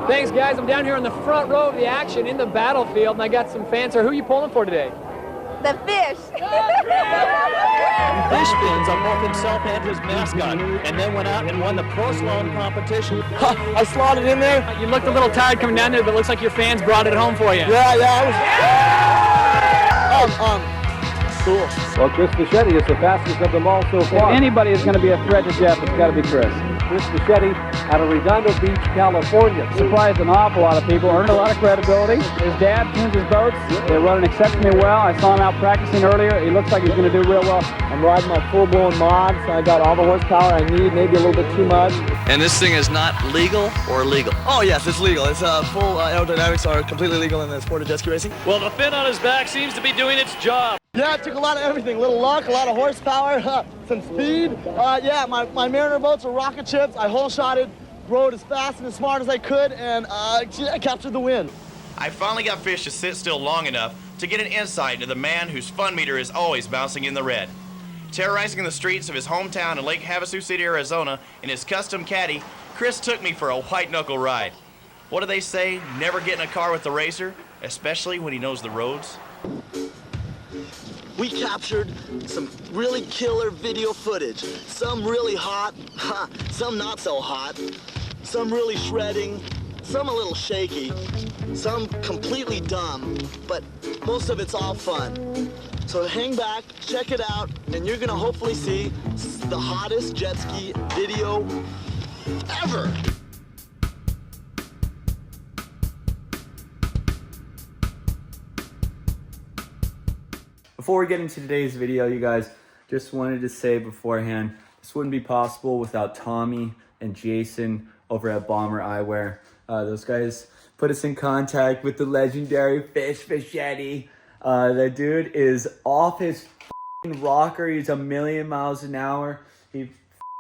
Thanks, guys. I'm down here on the front row of the action in the battlefield, and I got some fans here. Who are you pulling for today? The fish. Fish fins on both himself and his mascot, and then went out and won the pro slalom competition. I slotted in there. You looked a little tired coming down there, but it looks like your fans brought it home for you. Yeah. Cool. Well, Chris Fischetti is the fastest of them all so far. If anybody is going to be a threat to Jeff, it's got to be Chris. Chris Fischetti out of Redondo Beach, California. Surprised an awful lot of people, earned a lot of credibility. His dad tunes his boats. They're running exceptionally well. I saw him out practicing earlier. He looks like he's going to do real well. I'm riding my full-blown mod, so I got all the horsepower I need, maybe a little bit too much. And this thing is not legal or legal? Oh yes, it's legal. It's full aerodynamics are completely legal in the sport of jet ski racing. Well, the fin on his back seems to be doing its job. Yeah, it took a lot of everything. A little luck, a lot of horsepower, some speed. Yeah, my Mariner boats are rocket ships. I hole shotted, rode as fast and as smart as I could, and I captured the win. I finally got Fish to sit still long enough to get an insight into the man whose fun meter is always bouncing in the red. Terrorizing the streets of his hometown in Lake Havasu City, Arizona, in his custom caddy, Chris took me for a white-knuckle ride. What do they say? Never get in a car with the racer, especially when he knows the roads. We captured some really killer video footage. Some really hot, some not so hot, some really shredding, some a little shaky, some completely dumb, but most of it's all fun. So hang back, check it out, and you're gonna hopefully see the hottest jet ski video ever. Before we get into today's video, you guys, just wanted to say beforehand, this wouldn't be possible without Tommy and Jason over at Bomber Eyewear. Those guys put us in contact with the legendary Fischetti. That dude is off his rocker. He's a million miles an hour. He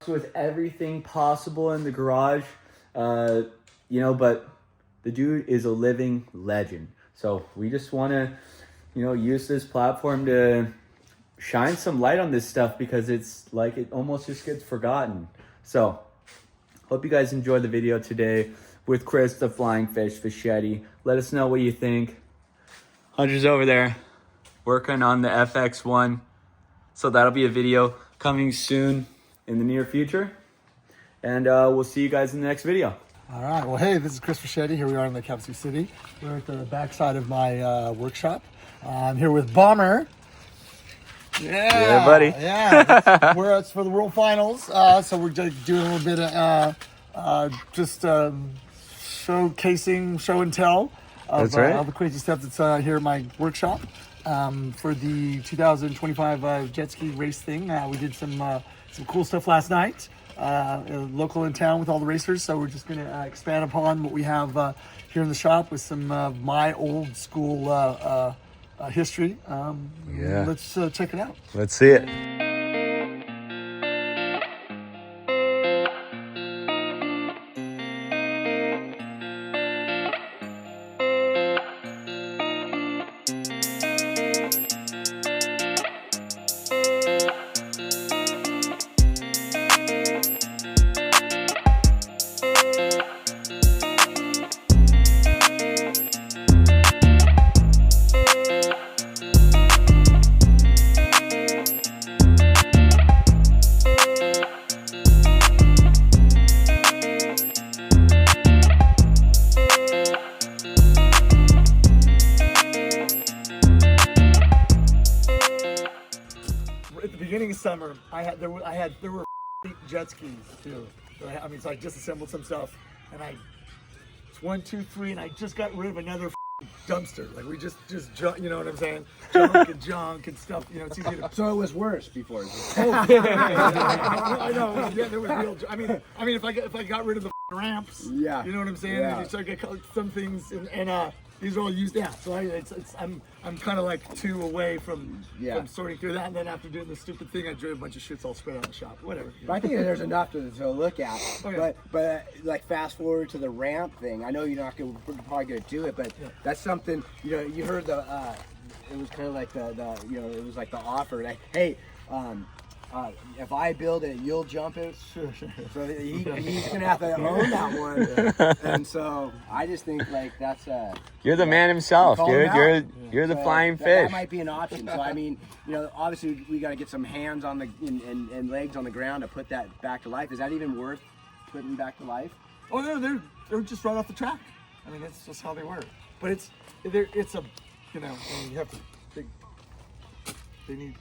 with everything possible in the garage. But the dude is a living legend. So we just want to use this platform to shine some light on this stuff because it's like it almost just gets forgotten. So, hope you guys enjoyed the video today with Chris the Flying Fish Fischetti. Let us know what you think. Hunter's over there working on the FX1. So that'll be a video coming soon in the near future. And we'll see you guys in the next video. All right. Well, hey, this is Chris Fischetti. Here we are in Lake Havasu City. We're at the backside of my workshop. I'm here with Bomber. Yeah, buddy. Yeah. We're for the World Finals. So we're just doing a little bit of showcasing, show and tell of all the crazy stuff that's here at my workshop. For the 2025 jet ski race thing, we did some cool stuff last night. Local in town with all the racers. So we're just going to expand upon what we have here in the shop with some my old school history. Let's check it out. Let's see it. Summer, there were jet skis too. So I just assembled some stuff, and it's 1, 2, 3, and I just got rid of another dumpster. Like we just junk, you know what I'm saying? Junk and stuff. It's easy to. So it was worse before. Oh, yeah. I know. Yeah, there was real. I mean, if I got rid of the ramps, yeah, you know what I'm saying? Yeah. And you start getting some things, and these are all used. Yeah, so I'm kind of like 2 away from sorting through that, and then after doing the stupid thing, I drew a bunch of shits all spread out in the shop. Whatever. But I think there's enough to look at. Okay. But like fast forward to the ramp thing. I know you're probably gonna do it, but that's something you heard it was kind of like the it was like the offer like, hey, if I build it, you'll jump it. So he's gonna have to own that one. And so I just think like that's You're the man himself, dude. You're the flying fish. That might be an option. So I mean, obviously we got to get some hands on the and legs on the ground to put that back to life. Is that even worth putting back to life? Oh, they're just right off the track. I mean, that's just how they work. But it's a, I mean, you have to. They need.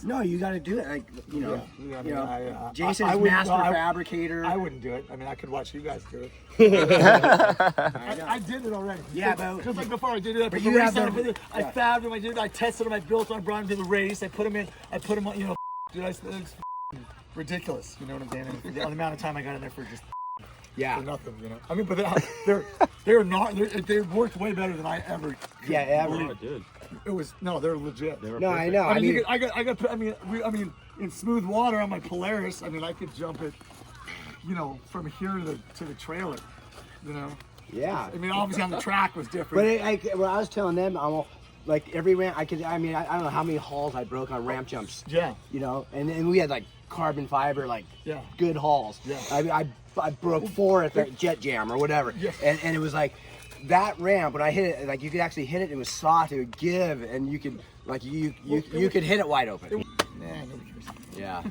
No, you got to do it. Like I Jason's master fabricator. I wouldn't do it. I mean, I could watch you guys do it. I did it already. Yeah, but just like before I did it, I put but the you race have on. I fabbed them. I did. I tested them. I built them. I brought them to the race. I put them in. I put them on. Dude, it's ridiculous. You know what I'm saying? The amount of time I got in there for just. Yeah. For nothing, I mean, but they're not. They worked way better than I ever. Yeah, ever. Oh, dude. It was they're legit. No, I know. I mean, in smooth water on my Polaris, I mean, I could jump it, from here to the trailer, Yeah. I mean, obviously on the track was different. But I was telling them, like every ramp, I don't know how many halls I broke on ramp jumps. Yeah. And we had like carbon fiber, like good halls. Yeah. I broke 4 at the Jet Jam or whatever. Yeah. And it was like that ramp, when I hit it, like you could actually hit it, it was soft, it would give, and you could, like you could hit it wide open. Yeah.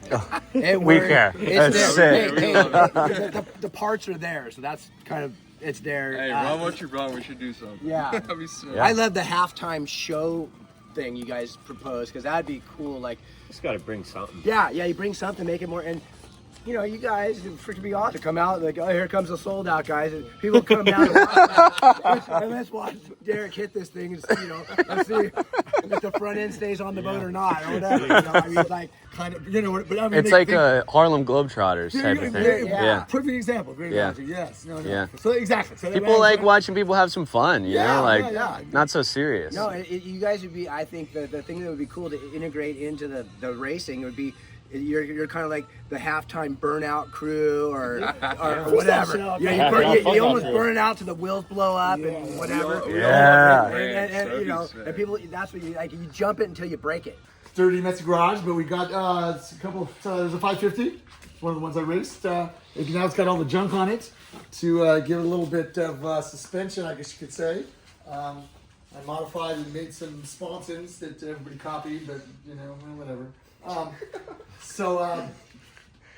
We care. That's sick. Hey, the parts are there, so that's kind of, it's there. Hey, run what you run, we should do something. Yeah. That'd be sick. I love the halftime show thing you guys proposed, because that'd be cool. Like, Just got to bring something. yeah, you bring something, make it more, and you guys, it'd freaking be awesome to come out like, oh, here comes the sold out guys, and people come down and watch, and let's watch Derek hit this thing, and let's see if the front end stays on the boat or not, or whatever. I mean, like kind of, but I mean, It's like a Harlem Globetrotters type of thing. Yeah. Perfect example. Great example. Yes. Yeah. So exactly. So People like watching people have some fun, Yeah. not so serious. No, you guys would be, I think the thing that would be cool to integrate into the racing would be, you're kind of like the halftime burnout crew or whatever. You almost burn it out till the wheels blow up and whatever. Yeah. And people, that's what you like. You jump it until you break it. Dirty Messy Garage, but we got a couple. There's a 550. It's one of the ones I raced. Now it's got all the junk on it to give it a little bit of suspension, I guess you could say. I modified and made some sponsons that everybody copied, but whatever.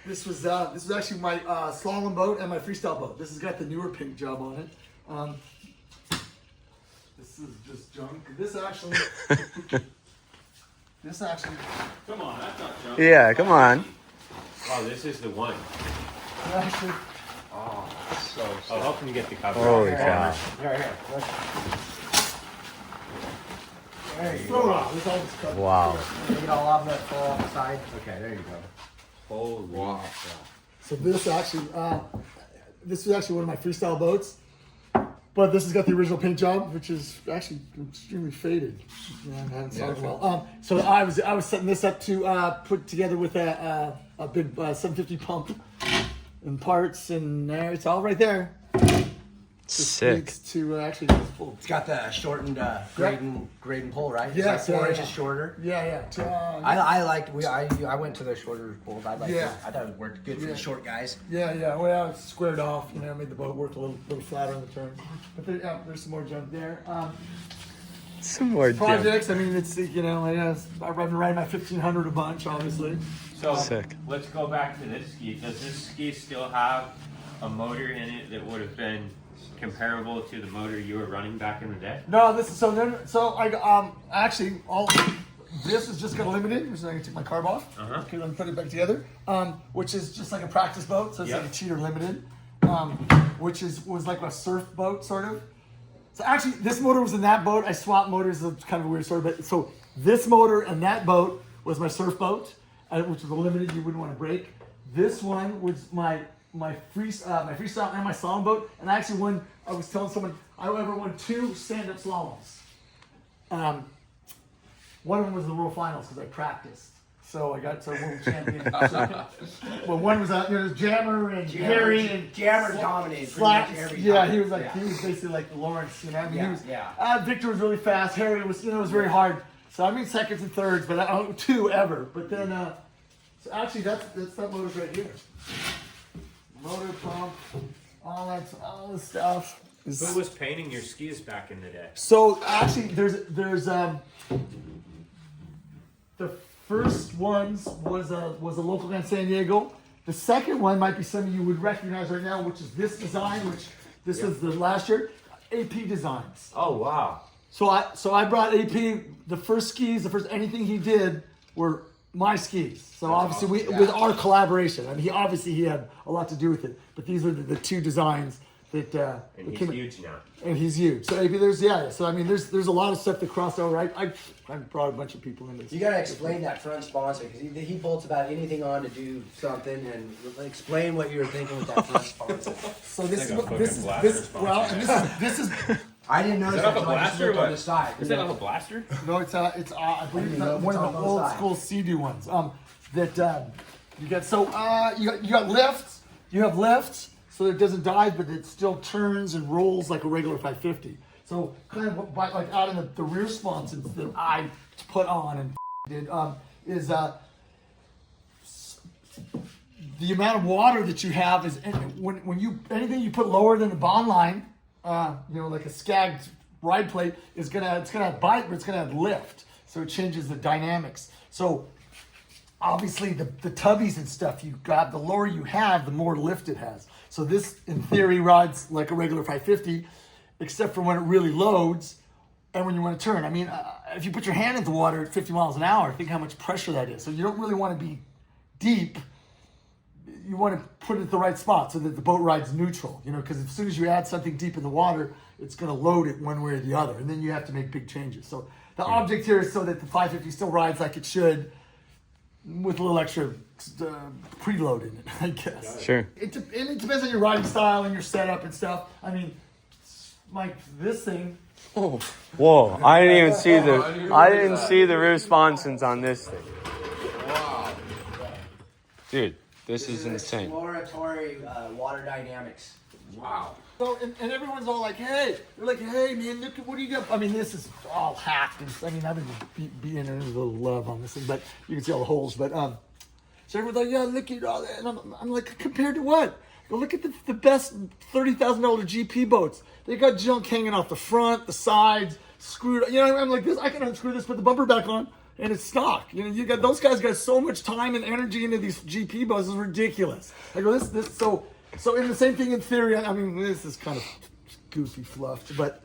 This was actually my slalom boat and my freestyle boat. This has got the newer paint job on it. This is just junk. This actually. Come on, that's not junk. Yeah, come on. Oh, this is the one. Actually. Oh, so I'll help him get the cover. Holy cow. Wow. Get all off that fall off the side. Okay, there you go. Holy wow. So this was actually one of my freestyle boats, but this has got the original paint job, which is actually extremely faded. I haven't seen it well. So I was setting this up to put together with a big 750 pump and parts, and it's all right there. Sick. To actually pull. It's got the shortened grade and pull, right? Yeah, it's like 4 inches shorter. Yeah. I went to the shorter pulls. I thought it worked good for the short guys. Yeah. Well, it's squared off. Made the boat work a little flatter on the turn. But there's some more junk there. Some more projects. I mean, it's I've been riding my 1500 a bunch, obviously. So sick. Let's go back to this ski. Does this ski still have a motor in it that would have been comparable to the motor you were running back in the day? No, this is actually this is just got a limited, so I can take my carb off. Okay, let me put it back together. Which is just like a practice boat, so it's like a cheater limited. Which was like a surf boat sort of. So actually, this motor was in that boat. I swapped motors. It's kind of a weird story, but so this motor and that boat was my surf boat, which was a limited you wouldn't want to break. This one was my freestyle and my slalom boat, and I actually won. I was telling someone I ever won 2 stand-up slaloms. One of them was the world finals because I practiced, so I got to world champion. Well, one was Jammer and Harry and Jammer dominated. Yeah, he was basically like the Lawrence. Victor was really fast. Harry was was very hard. So I mean seconds and thirds, but I don't 2 ever. But then So actually, that's that motor's right here. Motor pump, all the stuff. Who was painting your skis back in the day? So actually, there's the first ones was a local guy in San Diego. The second one might be something you would recognize right now, which is this design, which this is the last year. AP Designs. Oh wow! So I brought AP. The first skis, the first anything he did were my skis. So obviously with our collaboration. I mean, he had a lot to do with it. But these are the two designs that. And he's huge now. And he's huge. So AP, So I mean, there's a lot of stuff that crossed over. I brought a bunch of people in this. You gotta explain that front sponsor because he bolts about anything on to do something, and explain what you were thinking with that front sponsor. So this is. I didn't know Is that off a until I just blaster or looked on what? the side. Is that off a blaster? No, it's I believe it's one of the old school Sea-Doo ones. That you get. So you got lifts. You have lifts, so it doesn't dive, but it still turns and rolls like a regular 550. So kind of like out in the rear sponsons that I put on and did is the amount of water that you have is when you anything you put lower than the bond line. Like a scagged ride plate it's gonna bite, but it's gonna have lift, so it changes the dynamics. So obviously the tubbies and stuff you got, the lower you have, the more lift it has. So this in theory rides like a regular 550, except for when it really loads and when you want to turn. I mean, if you put your hand in the water at 50 miles an hour, think how much pressure that is. So you don't really want to be deep. You want to put it at the right spot so that the boat rides neutral, because as soon as you add something deep in the water, it's going to load it one way or the other, and then you have to make big changes. So the object here is so that the 550 still rides like it should, with a little extra preload in it, I guess. Sure. It depends on your riding style and your setup and stuff. I mean, like this thing. Oh. Whoa! I didn't even see the rear sponsons on this thing. Wow. Dude. This is insane. Exploratory water dynamics. Wow. So and everyone's all like, hey, they're like, hey man, look at what do you got? I mean, this is all hacked. I've been being a little love on this thing, but you can see all the holes. But so everyone's like, yeah, look at all that, and I'm like, compared to what? Go look at the best $30,000 GP boats. They got junk hanging off the front, the sides, screwed. I'm like this. I can unscrew this, put the bumper back on. And it's stock. You got those guys got so much time and energy into these GP boats. It's ridiculous. I go this so in the same thing in theory. I mean, this is kind of goofy fluffed, but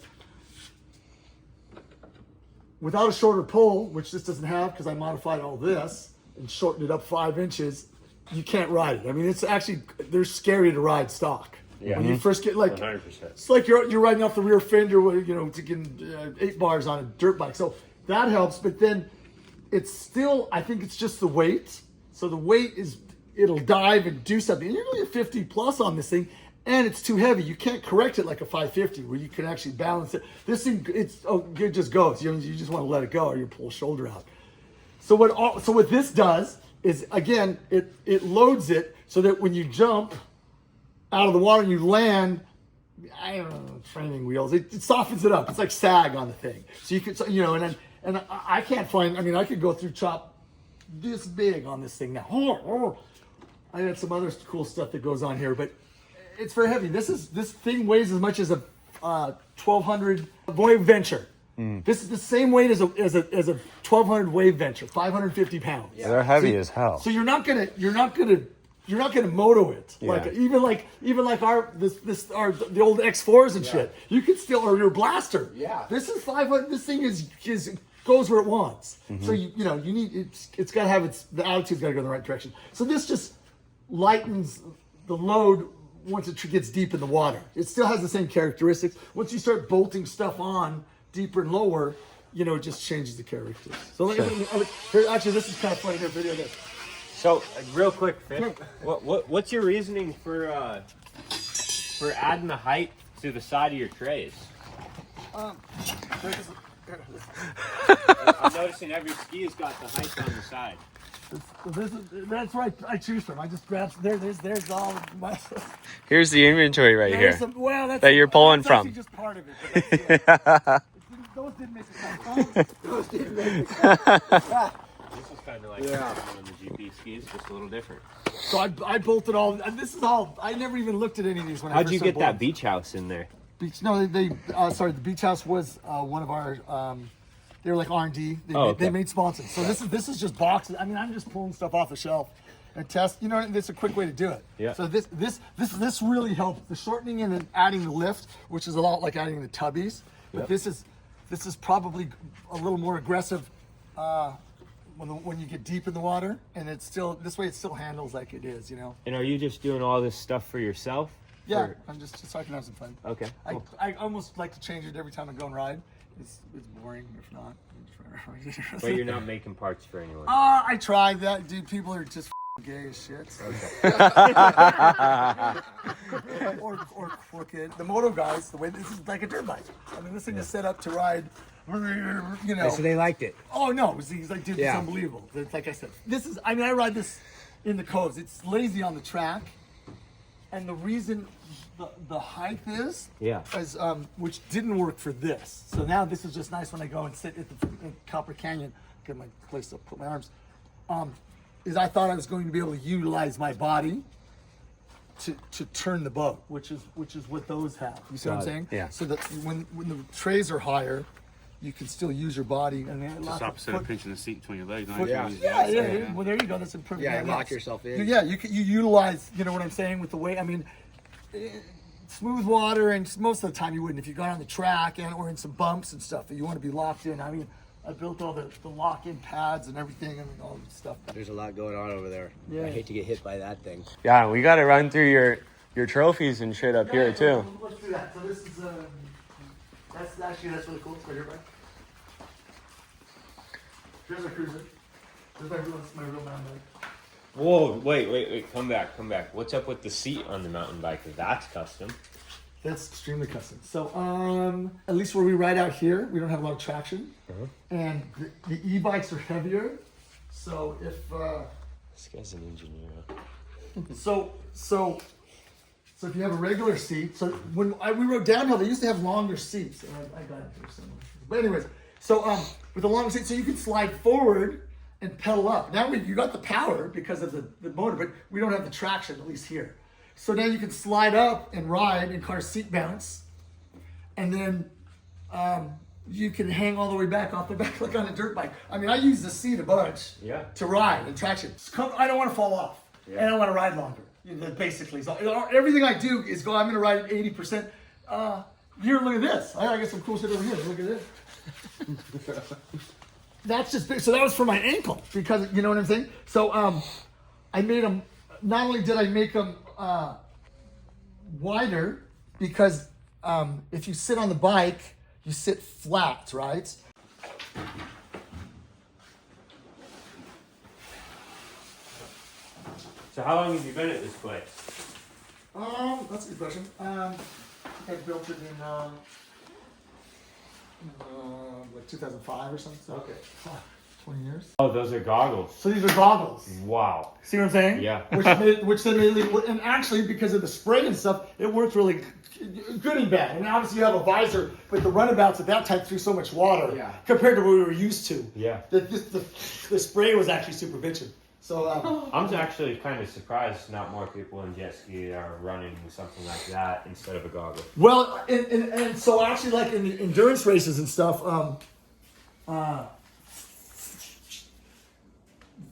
without a shorter pole, which this doesn't have because I modified all this and shortened it up 5 inches, you can't ride it. I mean, it's actually they're scary to ride stock. Yeah. When you first get 100%. It's like you're riding off the rear fender, to get 8 bars on a dirt bike. So that helps, but then. It's still, I think it's just the weight. So the weight it'll dive and do something. And you're going to get 50 plus on this thing, and it's too heavy. You can't correct it like a 550 where you can actually balance it. This thing, it just goes. You just want to let it go or you pull a shoulder out. So what this does is, again, it loads it so that when you jump out of the water and you land, I don't know, training wheels, it softens it up. It's like sag on the thing. So you could, and I can't find, I could go through chop this big on this thing now. I had some other cool stuff that goes on here, but it's very heavy. This thing weighs as much as a 1200 wave venture. This is the same weight as a 1200 wave venture, 550 pounds. Yeah. They're heavy as hell. So you're not gonna moto it. Yeah. Even like the old X4s and shit. You could still, or your blaster. Yeah. This is 500. This thing is goes where it wants. Mm-hmm. So you need it's got to have the attitude's got to go in the right direction. So this just lightens the load once it gets deep in the water. It still has the same characteristics. Once you start bolting stuff on deeper and lower, it just changes the characters. So here, actually, this is kind of funny. Here, video this. So, real quick, Fish, what's your reasoning for adding the height to the side of your trays? I'm noticing every ski has got the height on the side. That's right. I choose from. I just grab. There's all my. Here's the inventory right here. That you're pulling from. Just part of it. Those didn't make it. Those didn't make it. kind of like on the GP skis, just a little different. So I bolted all. And this is all. I never even looked at any of these when I first How'd you get started that beach house in there? Beach? No, sorry. The beach house was one of our. They were like R&D. They made sponsors. So this is just boxes. I mean, I'm just pulling stuff off the shelf and test. You know, it's a quick way to do it. Yeah. So this really helps the shortening and then adding the lift, which is a lot like adding the tubbies. But this is probably a little more aggressive when you get deep in the water, and it's still this way. It still handles like it is, you know. And are you just doing all this stuff for yourself? Yeah, I'm just so I can have some fun. Okay. Cool. I almost like to change it every time I go and ride. It's boring if not. But you're not making parts for anyone. I tried that, dude. People are just gay as shit. Okay. or crooked. The moto guys, the way this is like a dirt bike. I mean, this thing is set up to ride. You know. So they liked it. Oh no, he's like, dude, it's unbelievable. It's like I said, this is. I mean, I ride this in the coves. It's lazy on the track, and the reason the height is which didn't work for this. So now this is just nice when I go and sit at the in Copper Canyon, get my place to put my arms. Is I thought I was going to be able to utilize my body to turn the boat, which is what those have. You see what I'm saying? Yeah. So that when the trays are higher, you can still use your body. And just opposite of pinching the seat between your legs. Yeah. Well, there you go. That's a perfect. Yeah, lock yourself in. Yeah, you utilize. You know what I'm saying with the weight. I mean, smooth water, and most of the time you wouldn't if you got on the track or in some bumps and stuff. You want to be locked in. I mean, I built all the lock-in pads and everything. I mean, all the stuff. There's a lot going on over there. Yeah. I hate to get hit by that thing. Yeah, we got to run through your trophies and shit up here too. Let's do that. So this is that's really cool. It's right here, right? Here's a cruiser. Here's my real mountain bike. Whoa, wait, come back. What's up with the seat on the mountain bike? That's custom. That's extremely custom. So, at least where we ride out here, we don't have a lot of traction, and the e-bikes are heavier. So if this guy's an engineer. so if you have a regular seat, so when we rode downhill, they used to have longer seats, and I got it here somewhere. But anyways, so with a longer seat, so you can slide forward and pedal up. Now you got the power because of the motor, but we don't have the traction, at least here. So now you can slide up and ride in car seat bounce, and then you can hang all the way back off the back like on a dirt bike. I mean, I use the seat a bunch to ride and traction. I don't want to fall off, and I want to ride longer. You know, basically, so everything I do is I'm going to ride at 80%. Here, look at this. I got some cool shit over here. Look at this. That's just big. So that was for my ankle because you know what I'm saying. So I made them. Not only did I make them wider, because if you sit on the bike, you sit flat, right? So how long have you been at this place? That's a good question. I think I built it in like 2005 or something. So okay, 20 years. Oh, those are goggles. So these are goggles. Wow. See what I'm saying? Yeah. Which then and actually because of the spray and stuff, it worked really good and bad. And obviously you have a visor, but the runabouts at that time threw so much water compared to what we were used to. Yeah. The spray was actually super bitchin'. So I'm actually kind of surprised not more people in jet ski are running something like that instead of a goggle. Well, and so actually like in the endurance races and stuff,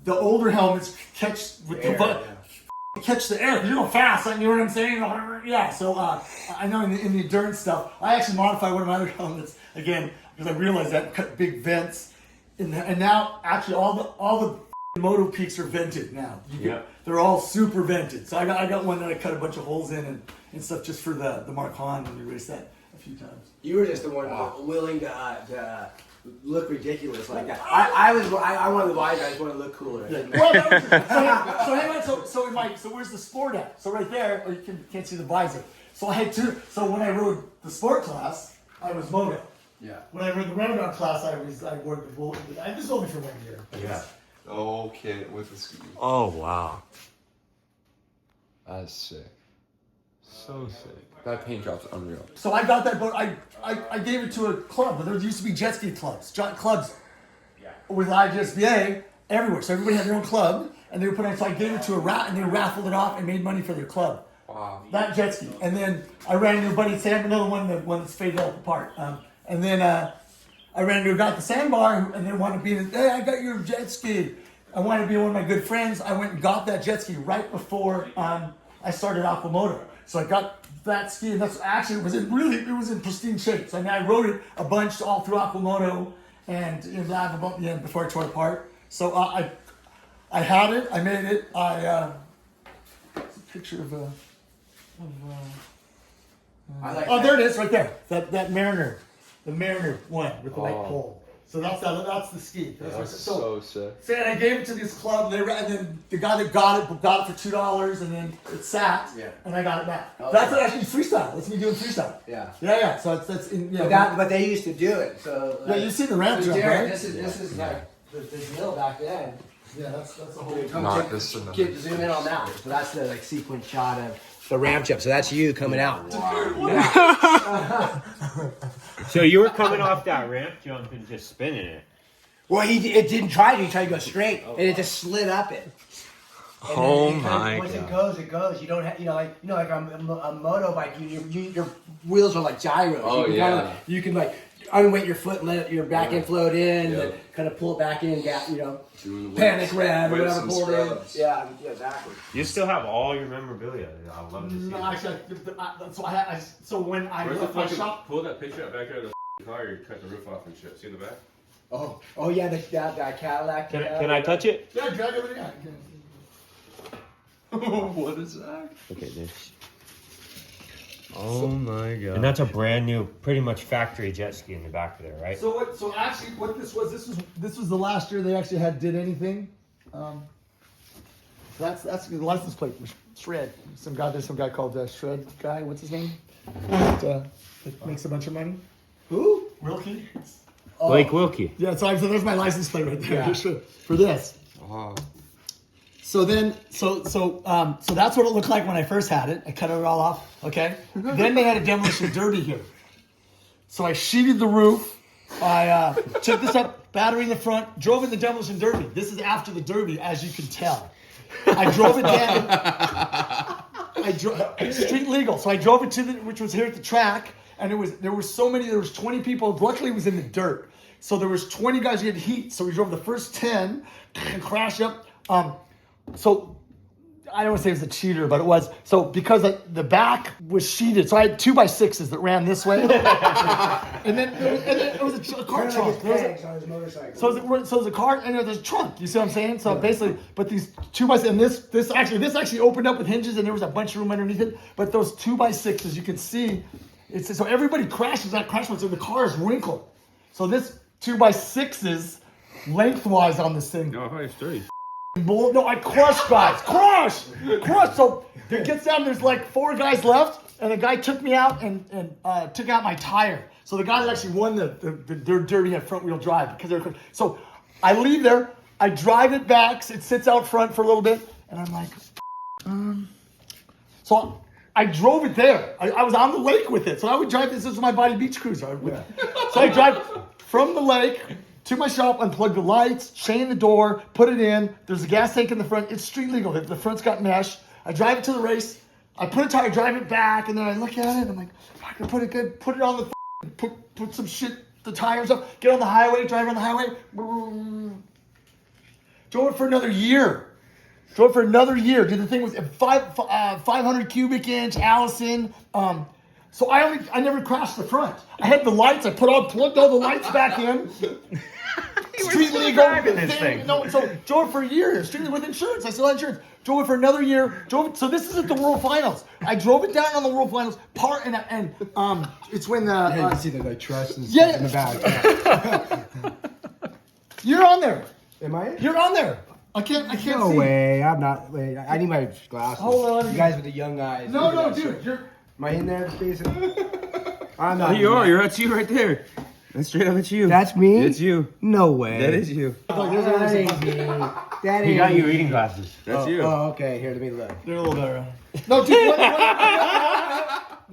the older helmets catch catch the air. You're going fast, you know what I'm saying? Yeah. So I know in the endurance stuff, I actually modified one of my other helmets again because I realized that cut big vents, and now actually all the Moto peaks are vented now. They're all super vented. So I got one that I cut a bunch of holes in and stuff just for the Mark Hahn when we raced that a few times. You were just the one willing to look ridiculous like that. I wanted to buy it. I just want to look cooler. Yeah. Well, so hang on. So where's the sport at? So right there, you can't see the visor. So I had two. So when I rode the sport class, I was moto. Yeah. When I rode the runabout class, I wore the bullet. This is only for 1 year. Yeah. Okay, with the ski. Oh wow. That's sick. So sick. That paint job's unreal. So I got that boat. I gave it to a club. There used to be jet ski clubs with IGSBA, everywhere. So everybody had their own club, and they were putting. So I gave it to and they raffled it off and made money for their club. Wow. That jet ski, and then I ran into a buddy Sam, another one, the one that's faded apart. And then I ran into a guy at the sandbar, and they wanted to be. Hey, I got your jet ski. I wanted to be one of my good friends. I went and got that jet ski right before I started Aquamoto. So I got that ski, and that's actually it was in pristine shape. So I mean, I rode it a bunch all through Aquamoto, and live about the end before I tore it apart. So I had it. I made it. It's a picture of there it is, right there. That Mariner, the Mariner one with the white pole. So that's the ski. That's so sick. So and I gave it to this club, and then the guy that got it for $2, and then it sat, and I got it back. Oh, That's actually freestyle. That's me doing freestyle. Yeah. Yeah. So that's in. But they used to do it. So yeah, you see the ramp jump, right? This is like the deal back then. Yeah, that's the whole. Zoom in on that. So that's the sequence shot of the ramp jump. So that's you coming out. So you were coming off that ramp jump and just spinning it. Well, it didn't try to. He tried to go straight, and it just slid up it. And once it goes, it goes. You don't have, like a motorbike. Your wheels are like gyros. Oh, You can like unweight your foot and let your back end float in, and then kind of pull it back in. Panic rev or whatever. Pull it in. Yeah, exactly. You still have all your memorabilia. I love to see. No, actually, so when I Where's the left my fucking, shop. pull that picture out back out of the car, you cut the roof off and shit. See the back? Oh yeah, that Cadillac. Can I touch it? Yeah, drag everything out. What is that? Okay, this. Oh my god. And that's a brand new, pretty much factory jet ski in the back of there, right? So actually, what this was the last year they actually did anything. That's the license plate for Shred. There's some guy called Shred guy. What's his name? That makes a bunch of money. Who? Wilkie. Blake Wilkie. Yeah, so there's my license plate right there for this. So that's what it looked like when I first had it. I cut it all off. Okay. Then they had a demolition derby here. So I sheeted the roof. I took this up, battery in the front, drove in the demolition derby. This is after the derby, as you can tell. I drove it down. Street legal. So I drove it which was here at the track, and there was 20 people. Luckily, it was in the dirt. So there was 20 guys who had heat. So we drove the first 10 and crashed up. So I don't want to say it was a cheater, but it was. So because the back was sheeted, so I had 2x6s that ran this way, and then it was a car trunk. So it was a car, and there's a trunk. You see what I'm saying? So basically, but these 2x6, and this actually opened up with hinges, and there was a bunch of room underneath it. But those 2x6s, you can see, so everybody crashes that crash point, so the car is wrinkled. So this 2x6s lengthwise on this thing. No, I thought it was 30. No, I crushed guys. Crushed. So it gets down, there's like 4 guys left, and the guy took me out and took out my tire. So the guy that actually won the derby had front wheel drive because they were. So I leave there, I drive it back, it sits out front for a little bit, and I'm like, So I drove it there. I was on the lake with it. So I would drive this is my body beach cruiser. So I drive from the lake to my shop, unplug the lights, chain the door, put it in. There's a gas tank in the front. It's street legal. The front's got mesh. I drive it to the race. I put a tire, drive it back, and then I look at it. And I'm like, I can put it on the put some shit, the tires up, get on the highway, drive on the highway. Drove it for another year. Did the thing with 500 cubic inch Allison. So I never crashed the front. I had the lights. I plugged all the lights back in. Street legal. This thing. No, so drove it for a year. Street with insurance. I still had insurance. Drove it for another year. So this is at the World Finals. I drove it down on the World Finals. It's when the you can see the trust and stuff in the back. You're on there. Am I? You're on there. I can't see. No way. I'm not. Wait, I need my glasses. Hold on. You guys with the young guys. No, dude. Am I in there, Jason? I'm not. That's you right there. That's straight up, it's you. That's me? It's you. No way. That is you. That He got you reading glasses. That's you. Oh, okay. Here, let me look. They're a little better. No, dude.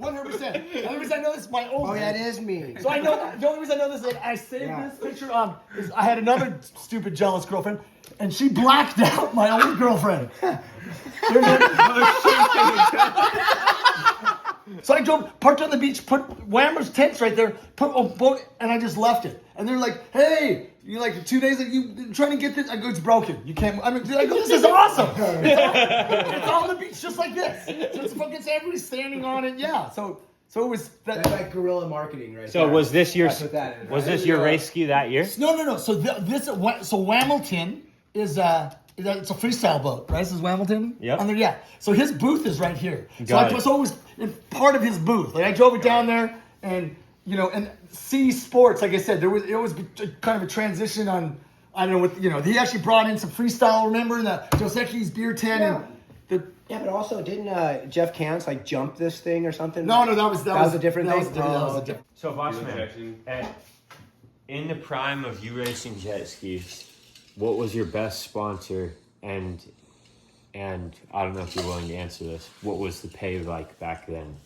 100%. The only reason I know this is my old. Oh, that is me. So I know the only reason I know this is that I saved this picture. Is I had another stupid jealous girlfriend, and she blacked out my old girlfriend. So I drove, parked on the beach, put Whammer's tents right there, put a boat, and I just left it. And they're like, "Hey, you like 2 days? You trying to get this?" I go, "It's broken. You can't." I go, "This is awesome. It's on the beach just like this. So it's fucking everybody's standing on it. Yeah. So it was that. That's like guerrilla marketing, right? So there. was this your Your race ski that year? No. So Whamilton is it's a freestyle boat, right? This is Whamilton. Yep. So his booth is right here. Got it. So it was part of his booth. Like I drove it down there, and and C Sports, like I said, it was kind of a transition on. I don't know what he actually brought in some freestyle. Remember the Joseki's beer tent and the. Yeah, but also didn't Jeff Cants like jump this thing or something? No, that was a different thing. So Bossman, in the prime of you racing jet skis, what was your best sponsor? And I don't know if you're willing to answer this. What was the pay like back then?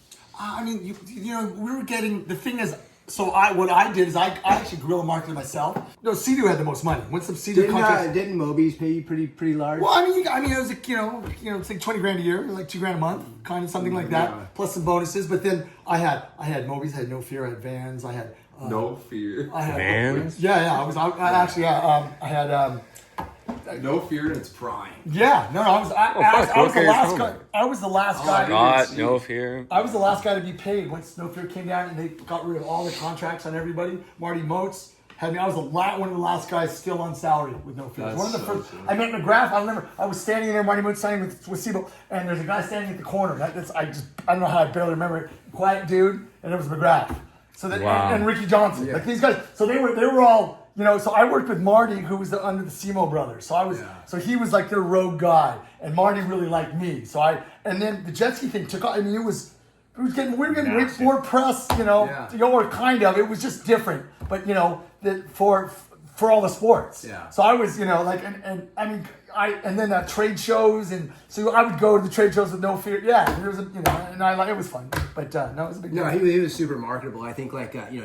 I mean, we were getting, the thing is, what I did is I actually guerrilla marketed myself. No, Sea-Doo had the most money. Went some Sea-Doo contracts. Didn't Moby's pay you pretty large? Well, it was like, it's like $20,000 a year, like $2,000 a month, kind of something like that, plus some bonuses. But then I had Moby's, I had No Fear, I had Vans, I had No Fear. I had Vans? Yeah, I had No Fear in its prime. Yeah, no, I was the last guy. I was the last guy. Scott, No Fear. I was the last guy to be paid when No Fear came down, and they got rid of all the contracts on everybody. Marty Moats had me. I was one of the last guys still on salary with No Fear. One of the first. I met McGrath. I remember I was standing there, Marty Moats signing with Siebel, and there's a guy standing at the corner. I don't know how I barely remember it. Quiet dude, and it was McGrath. So that and Ricky Johnson, like these guys. So they were all. So I worked with Marty, who was under the Simo brothers. So he was like their rogue guy, and Marty really liked me. And then the jet ski thing took off. I mean, we were getting way more press, or kind of. It was just different, but for all the sports. Yeah. So I was, and then trade shows, and so I would go to the trade shows with No Fear. Yeah, there was it was fun, but no, it was a big deal. No, he was super marketable. I think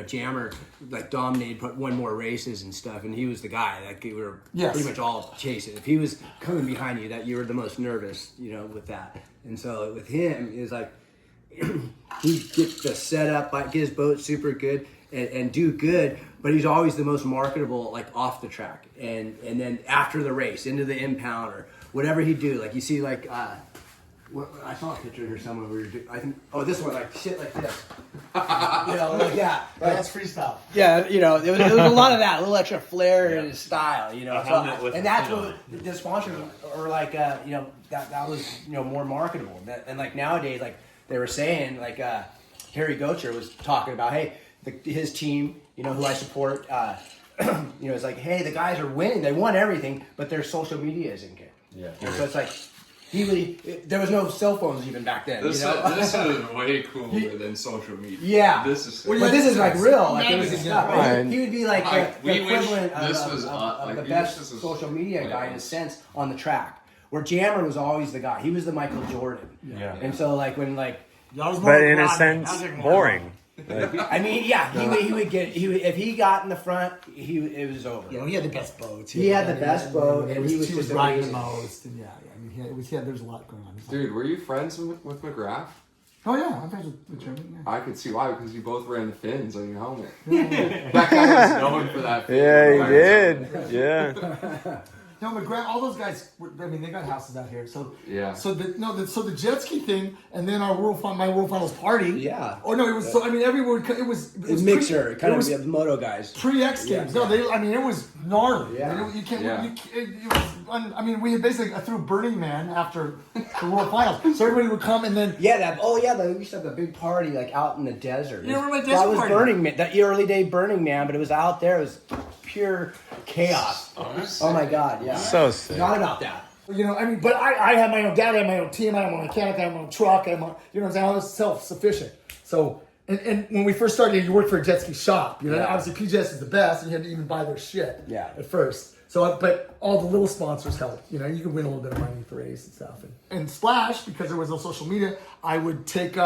Jammer dominated, put one more races and stuff, and he was the guy we were pretty much all chasing. If he was coming behind you, that you were the most nervous, with that. And so with him, it was like he gets the setup, get his boat super good and do good. But he's always the most marketable, off the track, and then after the race, into the impound or whatever he do. You see, I saw a picture here somewhere where this one, shit like this, like that. That's freestyle. Yeah, there was a lot of that, a little extra flair in his style, and that's what the sponsors are that was more marketable. And nowadays, they were saying, Harry Gocher was talking about, hey, his team. Who I support, it's like, hey, the guys are winning. They won everything, but their social media isn't good. Yeah. And so it's there was no cell phones even back then. This is way cooler than social media. Yeah. This is real. It was stuff. He would be the equivalent of the best social media guy in a sense on the track. Where Jammer was always the guy. He was the Michael Jordan. Yeah. And so but in a sense, boring. I mean, he would if he got in the front, it was over. He had the best boats. He had the best boat, and he was riding the most. And there's a lot going on. Dude, were you friends with McGrath? Oh yeah, I'm friends with Jeremy. Yeah. I could see why, because you both ran the fins on your helmet. That guy was known for that. Yeah, he did. Yeah. McGrath, all those guys. They got houses out here. So yeah. So the jet ski thing, and then my World Finals party. Yeah. Oh no, it was everyone. It was mixer, kind of the moto guys. Pre-X Games. Yeah. No, it was gnarly. Yeah. You can't. It was. We had basically threw Burning Man after the World Finals, so everybody would come and then. Yeah. We used to have a big party out in the desert. You remember my desert party? That was Burning Man, the early day Burning Man, but it was out there. It was pure chaos. Oh my God, yeah. So sick. Not about that. But I had my own dad, I had my own team, I had my own mechanic, I had my own truck, I was self-sufficient. So, and when we first started, you worked for a jet ski shop. Obviously PJS is the best, and you had to even buy their shit at first. So, but all the little sponsors helped. You could win a little bit of money for race and stuff. And Splash, because there was no social media, I would take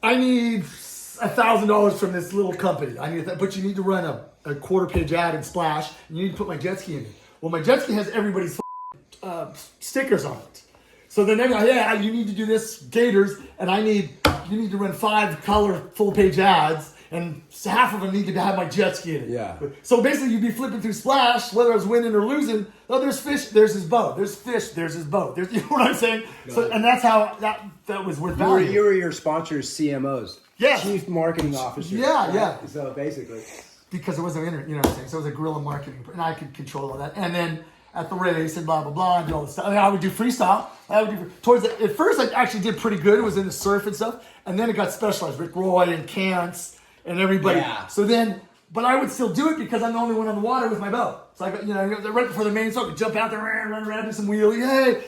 I need $1,000 from this little company. I need that, but you need to run a quarter-page ad in Splash, and you need to put my jet ski in it. Well, my jet ski has everybody's stickers on it. So then they're like, yeah, you need to do this, Gators, and you need to run 5 color full-page ads, and half of them need to have my jet ski in it. Yeah. So basically, you'd be flipping through Splash, whether I was winning or losing. Oh, there's fish, there's his boat. There's fish, there's his boat. There's, you know what I'm saying? So, and that's how that was worth value. You were your sponsor's CMOs. Yes. Chief Marketing Officer. Yeah, right? yeah. So basically. Because it was an internet, you know what I'm saying? So it was a guerrilla marketing, and I could control all that. And then at the race and blah, blah, blah, and do all this stuff. I mean, I would do freestyle. At first, I actually did pretty good. It was in the surf and stuff. And then it got specialized. Rick Roy and Cance and everybody. Yeah. So then, but I would still do it because I'm the only one on the water with my boat. So I got, right before the main, so I could jump out there, run around, do some wheelie, hey,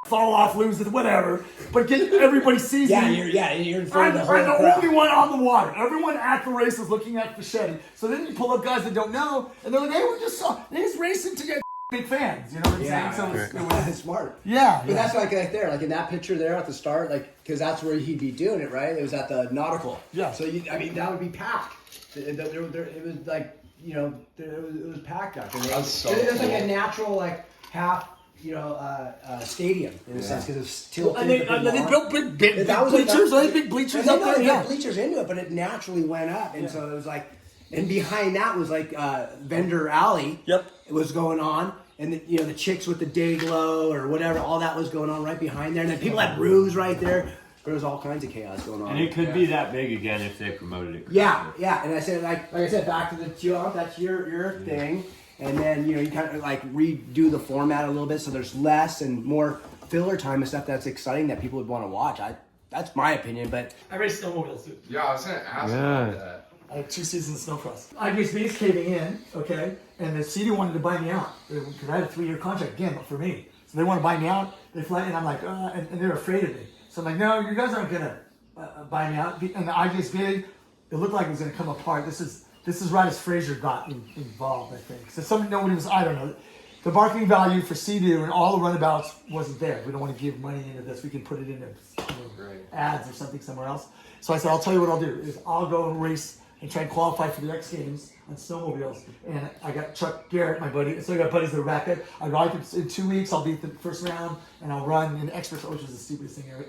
fall off, lose it, whatever. But everybody sees me. You're in front of the whole I'm the crowd. only one on the water. Everyone at the race is looking at Fischetti. So then you pull up guys that don't know, and they're like, hey, we just saw, he's racing to get big fans. You know what I'm saying? So it was smart. Yeah. But that's like there, like in that picture there at the start, like, because that's where he'd be doing it, right? It was at the Nautical. Yeah. So, that would be packed. It was like, it was packed up. And it was like a natural, like, half, stadium in a sense, because it's tilted. And they built big bleachers, right? Big bleachers up there. They Yeah. had bleachers into it, but it naturally went up. And so it was like, and behind that was like Vendor Alley. Yep. It was going on. And the chicks with the day glow or whatever, all that was going on right behind there. And then people had rooms right there. There was all kinds of chaos going on. And it could be that big again if they promoted it. Yeah. And I said, like I said, back to the jump. That's your thing. And then you kind of like redo the format a little bit so there's less and more filler time and stuff that's exciting that people would want to watch. That's my opinion, but I raced snowmobiles too. Yeah, I was gonna ask about that. I had 2 seasons of snowcross. I raced base caving in, okay, and the city wanted to buy me out because I had a 3-year contract again for me. So they want to buy me out. They fly, and I'm like, and they're afraid of me. So I'm like, no, you guys aren't gonna buy me out. And the IJ's big, it looked like it was gonna come apart. This is right as Fraser got involved, I think. So nobody was, I don't know. The marketing value for Sea-Doo and all the runabouts wasn't there. We don't want to give money into this. We can put it into ads or something somewhere else. So I said, I'll tell you what I'll do is I'll go and race and try and qualify for the X Games on snowmobiles. And I got Chuck Garrett, my buddy. So I got buddies that are back there. I ride in 2 weeks. I'll beat the first round, and I'll run in experts, which is the stupidest thing ever.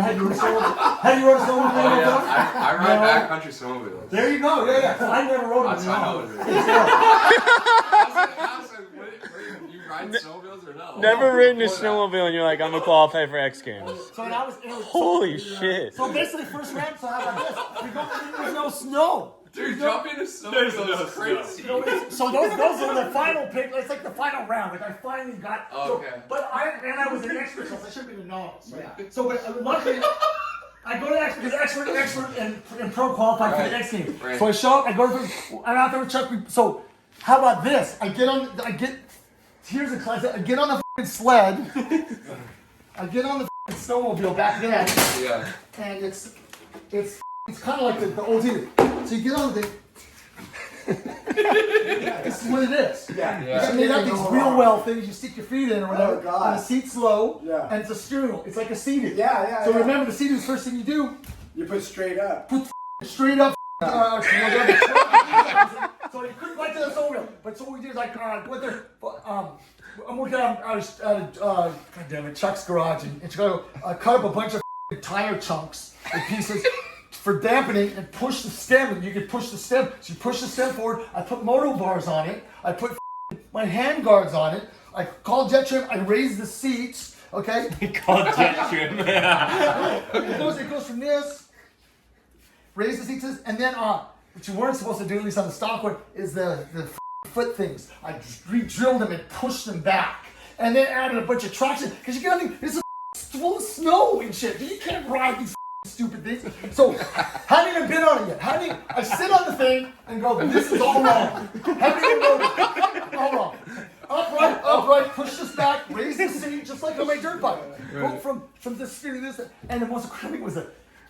Have you run a snowmobile? Have you run a snowmobile before? I ride backcountry snowmobiles. There you go. Yeah. So I never rode one. That's how you ride snowmobiles or no? Never ridden a snowmobile, and you're like, I'm gonna qualify for X Games. So it was Holy shit! So basically, first round, so how about this? We go, there's no snow. Dude, jumping in a snowmobile is crazy. So those are the final pick. It's like the final round. Like I finally got. Okay. But I was an expert, so I should have been a novice. Right? Yeah. So but luckily, I go to expert and pro qualify for the X Games. Right. So I show up. I'm out there with Chuck. So how about this? Here's a class. I get on the f***ing sled. I get on the f***ing snowmobile back then. Yeah. And it's kind of like the old team. So you get on the thing. This is what it is. yeah. It's made up these real well things. You stick your feet in or whatever. Oh, God. And the seat's low. Yeah. And it's a steering wheel. It's like a seated. Yeah. So remember, the seated is the first thing you do. You put straight up. Straight up. So you couldn't like to the soul wheel. But so what we did is like went there. I'm working out God damn it, Chuck's garage in Chicago. I cut up a bunch of tire chunks and pieces for dampening and push the stem. And you could push the stem. So you push the stem forward. I put moto bars on it. I put my hand guards on it. I called jet trim. I raised the seats. Okay. Called jet trim. It goes from this. Raise the seats, and then what you weren't supposed to do, at least on the stock one, is the foot things. I re-drilled them and pushed them back, and then added a bunch of traction because you got this is full of snow and shit. You can't ride these stupid things. So, haven't even been on it yet. I sit on the thing and go, this is all wrong. Haven't even noticed. All wrong. Upright, push this back, raise the seat, just like on my dirt bike. Go from this steer to this, and the most crappy was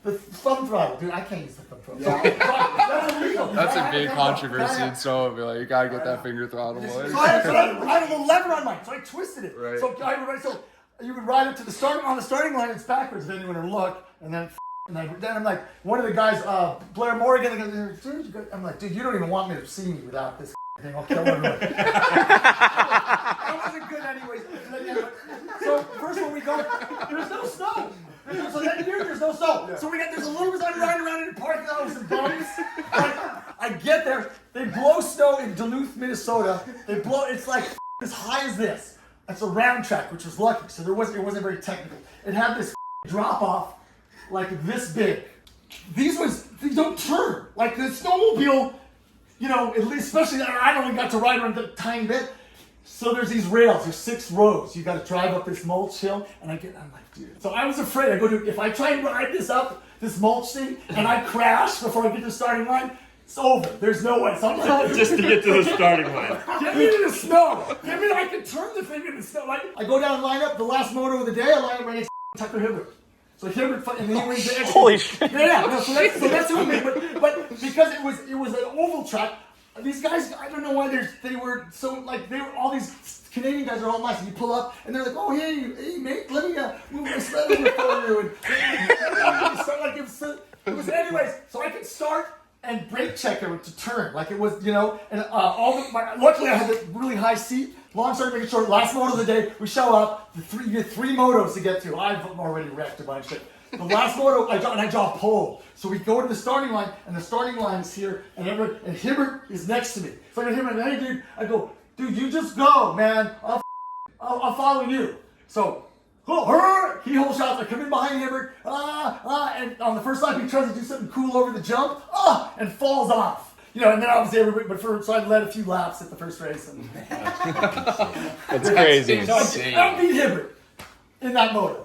the thumb throttle. Dude, I can't use the thumb throttle. That's illegal. That's a big controversy in snowmobile. You gotta get that finger throttle, boys. So I had a little lever on mine, so I twisted it. Right. So you would ride up to the start. On the starting line, it's backwards. Then you want to look, and then then I'm like, one of the guys, Blair Morgan, I'm like, dude, you don't even want me to see me without this thing. I'll kill everyone. That wasn't good anyways. So first when we go, there's no snow. So that year there's no snow. Yeah. So there's a little bit of riding around in the parking lot with some bums. I get there, they blow snow in Duluth, Minnesota. They blow, it's like as high as this. It's a round track, which was lucky. So it wasn't very technical. It had this drop off like this big. These don't turn. Like the snowmobile, you know, at least, especially I only got to ride around a tiny bit. So there's these rails, there's 6 rows. You got to drive up this mulch hill, and I'm like, dude. So I was afraid. I go, dude, if I try and ride this mulch thing, and I crash before I get to the starting line, it's over. There's no way. So I'm like, just to get to the starting line. Get me to the snow. Get me. I can turn the thing in the snow. Like, I go down and line up the last moto of the day. I line up right next to Tucker Hibbert. So Hibbert, and then he wins the extra. Holy shit! Yeah. No, so that's who I made. But because it was an oval track. These guys, I don't know why they were so like all these Canadian guys are all nice. And you pull up and they're like, oh hey mate, let me move my sled over for you. And start like it was anyways. So I could start and brake check it to turn like it was, you know. And luckily I had a really high seat. Long story making short, last moto of the day, we show up. You get 3 motos to get to. I've already wrecked a bunch of shit. The last moto, I draw a pole. So we go to the starting line, and the starting line is here, and Hibbert is next to me. So I go to him, and hey, dude, I go, dude, you just go, man. I'll follow you. So, he holds shots. I come in behind Hibbert, and on the first lap, he tries to do something cool over the jump, and falls off. You know, and then obviously everybody, so I led a few laps at the first race. And That's crazy. So I beat Hibbert. In that motor.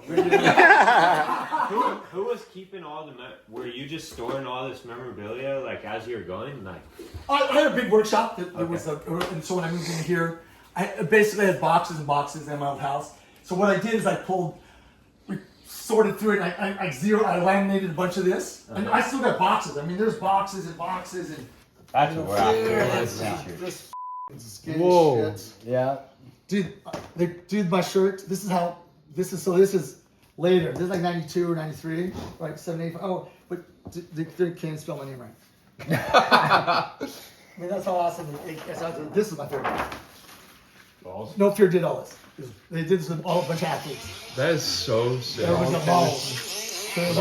Who was keeping all the? Were you just storing all this memorabilia like as you're going? Like, I had a big workshop that was, and so when I moved in here, I basically had boxes and boxes in my old house. So what I did is we sorted through it. And I laminated a bunch of this, and I still got boxes. I mean, there's boxes and boxes and. That's what we're after. This whoa. Shit. Yeah. Dude, my shirt. This is later. This is like 92 or 93, right? 78. Oh, but they can't spell my name right. I mean, that's how awesome this is my favorite. Balls? No Fear did all this. They did this with a bunch of athletes. That is so sick. There was the balls. The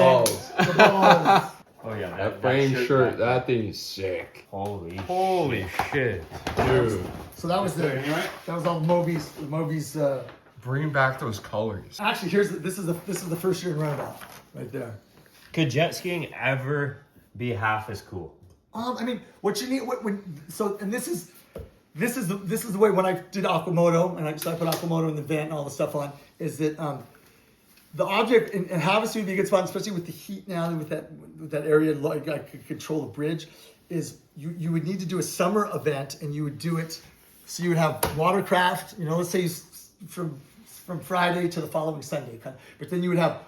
balls. Oh yeah, that frame shirt, that thing is sick. Holy shit, dude. So that was all Moby's. Bring back those colors. Actually, this is the first year in Runabout, right there. Could jet skiing ever be half as cool? I mean, what you need, this is the way when I did Aquamoto, and I put Aquamoto in the vent and all the stuff on, is that the object in Havasu would be a good spot, especially with the heat now, with that area, like I could control the bridge, is you would need to do a summer event, and you would do it, so you would have watercraft, you know, let's say from Friday to the following Sunday, but then you would have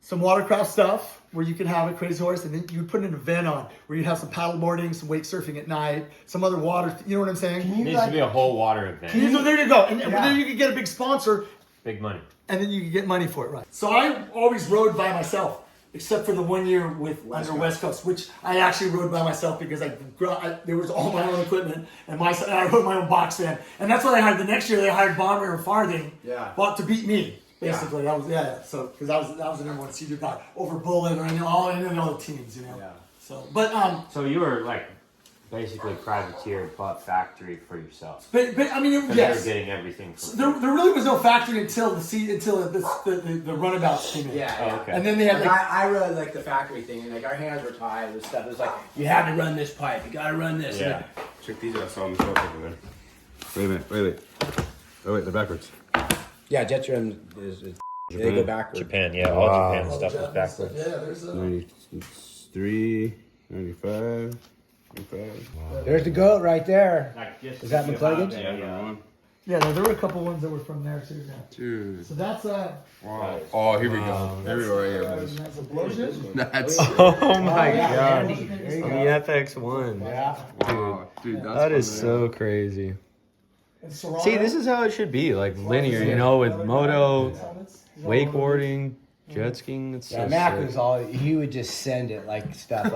some watercraft stuff where you could have a crazy horse, and then you would put an event on where you'd have some paddleboarding, some wake surfing at night, some other water. You know what I'm saying? It needs to be a whole water event. So there you go, and then you could get a big sponsor, big money, and then you could get money for it, right? So I always rode by myself, except for the 1 year under West Coast, which I actually rode by myself because there was all my own equipment and I rode my own box van, and that's what I hired. The next year they hired Bomber and Farthing, to beat me. Basically, that was So because that was the number one seed guy over Bullet or all the teams, you know. Yeah. So, but so you were like basically privateer but factory for yourself. But I mean, yes. You were getting everything. There really was no factory until the runabouts came in. Yeah. Oh, okay. And then they had I really like the factory thing, and like our hands were tied and stuff. It was like you had to run this pipe, you got to run this. Yeah. Check these out. I saw them over there. Wait a minute. Wait. Oh wait, they're backwards. Yeah, Jetstream is they go backwards. Japan, yeah, all Japan stuff is backwards. Yeah, there's 93, 95, 95. Wow. There's the goat right there. Is that McCluggage? Yeah, there were a couple ones that were from there too. Dude. So that's wow. Oh, here we go. Here we go right here, boys. That's a blowship. That's oh my god. The FX1. Yeah. Dude, that is so crazy. See, this is how it should be, like linear, you know, with moto, wakeboarding, Jet skiing, it's Yeah, so Mac sick. was all, he would just send it like stuff.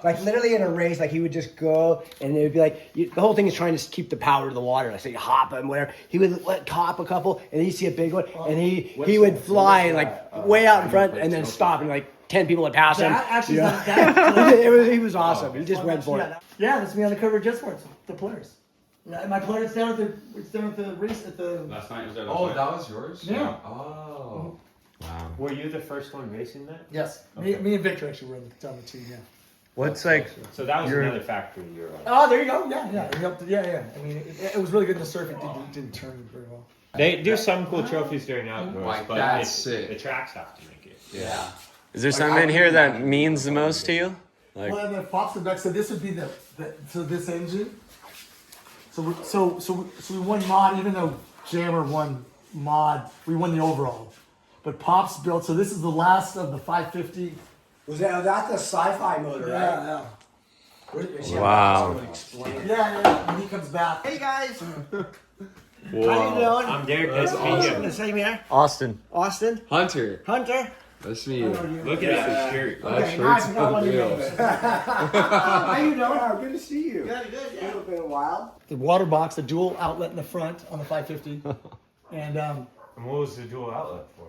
Like literally in a race, like he would just go and it would be like, the whole thing is trying to keep the power to the water. Like say hop and whatever. He would let hop a couple and he'd see a big one and he would fly like way out in front and then stop and like 10 people would pass him. Actually, You know? He was awesome. He just went for it. Yeah, that's me on the cover of Jet Sports, the Polaris. Yeah, my Polaris down at the race at the. Last night was that? Oh, that was yours. Yeah. Oh. Wow. Were you the first one racing that? Yes, Okay. me and Victor actually were on the team. Yeah. What's like? So that was Your- another factory you were on. Oh, there you go. Yeah. We helped, yeah. I mean, it was really good in the surf. It didn't turn very well. They do some cool trophies during outdoors, Like, but that's sick. the tracks have to make it. Yeah. Is there something in here that means the most to you? Like, Well, and then Pops and Beck said this would be so this engine. So we won mod, even though Jammer won mod, we won the overall. But Pops built, so this is the last of the 550. Was that the sci-fi motor, right? Yeah. wow. Yeah. When he comes back. Hey guys. Whoa. How you doing? I'm Derek. Nice to meet you. Same here. Austin. Austin. Hunter. Hunter. Nice to meet you. Look at his shirt. That Okay, shirt's nice, got one of unreal. yours. How you doing? Oh, good to see you. Good. Yeah. It's been a while. The water box, the dual outlet in the front on the 550. And And what was the dual outlet for?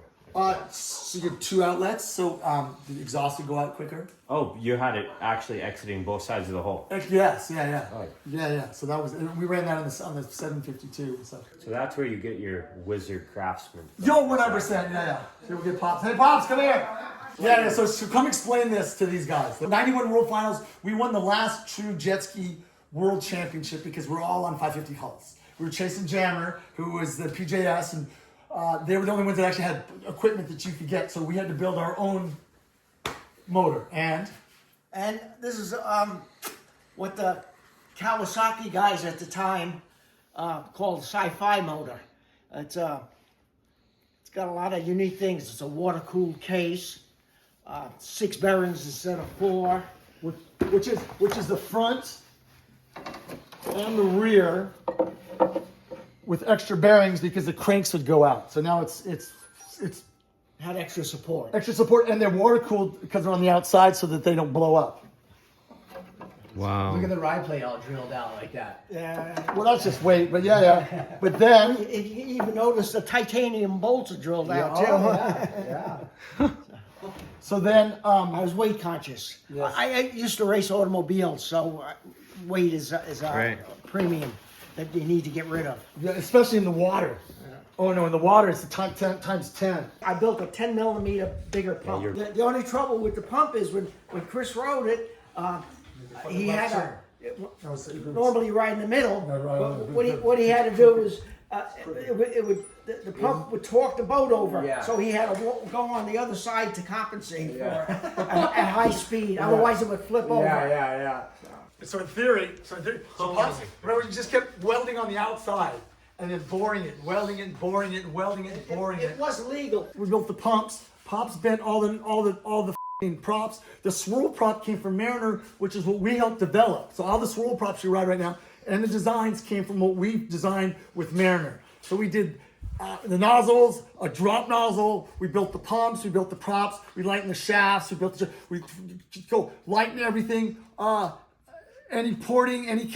so you get 2 outlets, so the exhaust would go out quicker. Oh, you had it actually exiting both sides of the hole. Yes, yeah. Oh. Yeah. So that was, and we ran that on the 752 and stuff. So that's where you get your wizard craftsman. Yo, 100%, yeah. Here we get Pops. Hey, Pops, come here. Yeah, so come explain this to these guys. The 91 World Finals, we won the last true jet ski world championship because we're all on 550 hulls. We were chasing Jammer, who was the PJS, and they were the only ones that actually had equipment that you could get, so we had to build our own motor. And this is what the Kawasaki guys at the time called sci-fi motor. It's got a lot of unique things. It's a water-cooled case, 6 bearings instead of 4, which is the front and the rear with extra bearings because the cranks would go out. So now it's had extra support. And they're water cooled because they're on the outside so that they don't blow up. Wow. Look at the ride plate all drilled out like that. Yeah. Well, that's just weight, but yeah. But then You even notice the titanium bolts are drilled out too. Yeah. so then I was weight conscious. Yes. I used to race automobiles, so weight is Right. a premium that you need to get rid of. yeah, especially in the water. Oh no, in the water it's times 10. I built a 10 millimeter bigger pump. The only trouble with the pump is when Chris rode it, he had normally right in the middle. But what he had to do was the pump would torque the boat over, so he had to go on the other side to compensate for it at high speed. Otherwise, it would flip over. Yeah. So in theory, pumps, remember you just kept welding on the outside and then boring it, welding it, boring it, welding it, boring it. It was legal. We built the pumps. Pops bent all the f***ing props. The swirl prop came from Mariner, which is what we helped develop. So all the swirl props you ride right now, and the designs came from what we designed with Mariner. So we did the nozzles, a drop nozzle. We built the pumps. We built the props. We lightened the shafts. We go lighten everything. Any porting, any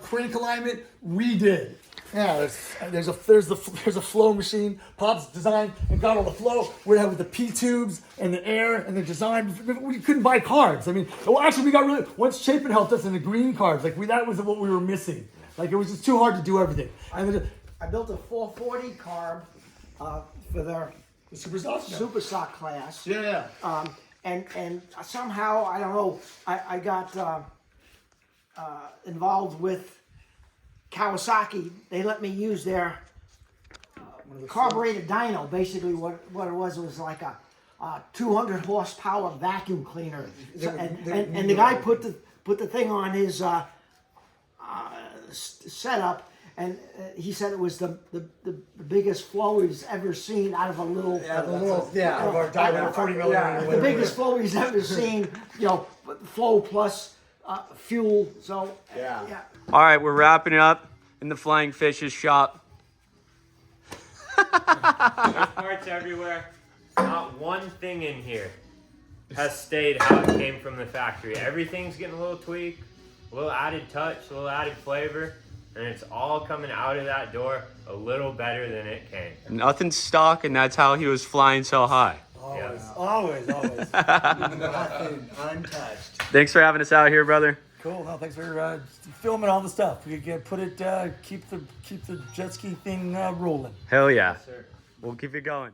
crank alignment, we did. Yeah, there's a flow machine. Pops designed and got all the flow. We had with the P tubes and the air and the design. We couldn't buy carbs. I mean, well, actually, we got really once Chapin helped us in the green carbs. That was what we were missing. Like it was just too hard to do everything. And I built a 440 carb for the super stock class. Yeah. And somehow, I don't know, I got involved with Kawasaki. They let me use their carbureted dyno. Basically, what it was like a 200 horsepower vacuum cleaner. And the guy put the thing on his setup, and he said it was the biggest flow he's ever seen out of a little of our dyno 40 millimeter. the biggest flow he's ever seen. Flow plus fuel. So yeah. All right, we're wrapping it up in the Flying Fishes shop. There's parts everywhere. Not one thing in here has stayed how it came from the factory. Everything's getting a little tweak, a little added touch, a little added flavor, and it's all coming out of that door a little better than it came. Nothing stuck, and that's how he was flying so high. Always. Nothing untouched. Thanks for having us out here, brother. Cool. No, thanks for filming all the stuff. We can keep the jet ski thing rolling. Hell yeah. Yes, sir. We'll keep it going.